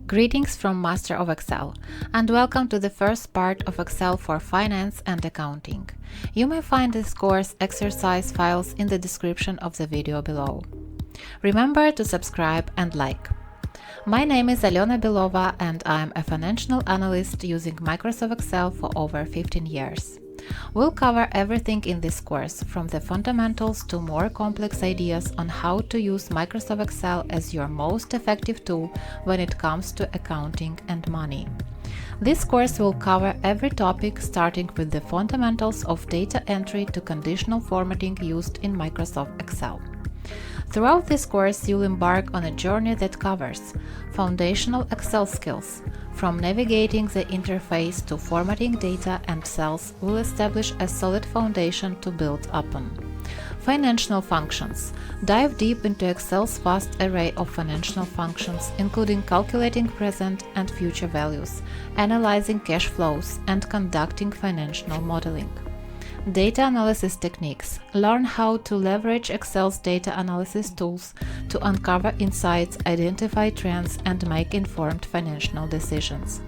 Greetings from Master of Excel, and welcome to the first part of Excel for Finance and Accounting. You may find this course exercise files in the description of the video below. Remember to subscribe and like. My name is Alena Belova and I am a financial analyst using Microsoft Excel for over 15 years. We'll cover everything in this course, from the fundamentals to more complex ideas on how to use Microsoft Excel as your most effective tool when it comes to accounting and money. This course will cover every topic, starting with the fundamentals of data entry to conditional formatting used in Microsoft Excel. Throughout this course, you'll embark on a journey that covers foundational Excel skills. From navigating the interface to formatting data and cells, will establish a solid foundation to build upon. Financial functions. Dive deep into Excel's vast array of financial functions, including calculating present and future values, analyzing cash flows, and conducting financial modeling. Data analysis techniques. Learn how to leverage Excel's data analysis tools to uncover insights, identify trends, and make informed financial decisions.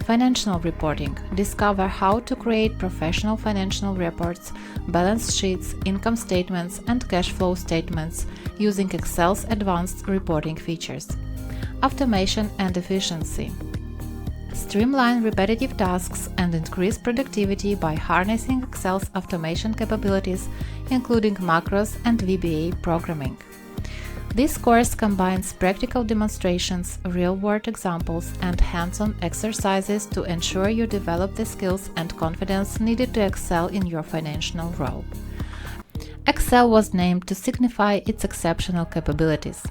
Financial reporting. Discover how to create professional financial reports, balance sheets, income statements, and cash flow statements using Excel's advanced reporting features. Automation and efficiency. Streamline repetitive tasks and increase productivity by harnessing Excel's automation capabilities, including macros and VBA programming. This course combines practical demonstrations, real-world examples, and hands-on exercises to ensure you develop the skills and confidence needed to excel in your financial role. Excel was named to signify its exceptional capabilities.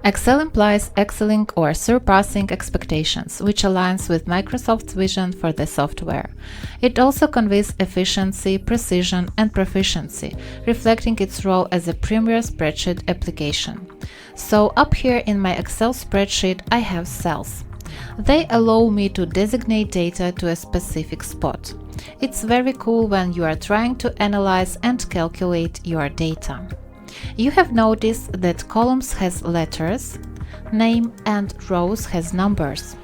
Excel implies excelling or surpassing expectations, which aligns with Microsoft's vision for the software. It also conveys efficiency, precision, and proficiency, reflecting its role as a premier spreadsheet application. So up here in my Excel spreadsheet, I have cells. They allow me to designate data to a specific spot. It's very cool when you are trying to analyze and calculate your data. You have noticed that columns has letters, name, and rows has numbers.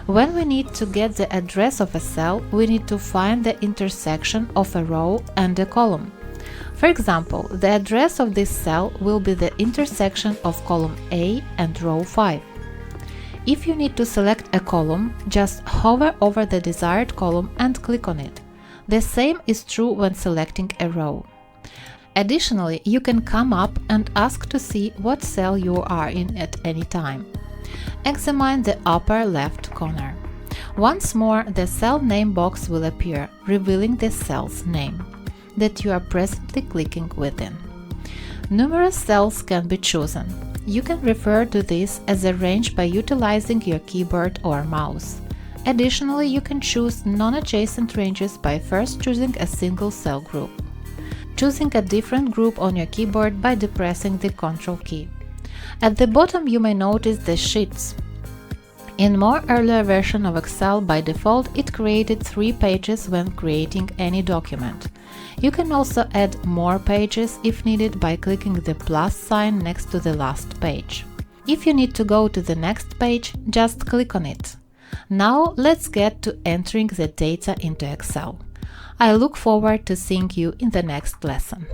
When we need to get the address of a cell, we need to find the intersection of a row and a column. For example, the address of this cell will be the intersection of column A and row 5. If you need to select a column, just hover over the desired column and click on it. The same is true when selecting a row. Additionally, you can come up and ask to see what cell you are in at any time. Examine the upper left corner. Once more, the cell name box will appear, revealing the cell's name that you are presently clicking within. Numerous cells can be chosen. You can refer to this as a range by utilizing your keyboard or mouse. Additionally, you can choose non-adjacent ranges by first choosing a single cell group. Choosing a different group on your keyboard by depressing the Ctrl key. At the bottom you may notice the sheets. In more earlier version of Excel, by default it created 3 pages when creating any document. You can also add more pages if needed by clicking the plus sign next to the last page. If you need to go to the next page, just click on it. Now let's get to entering the data into Excel. I look forward to seeing you in the next lesson.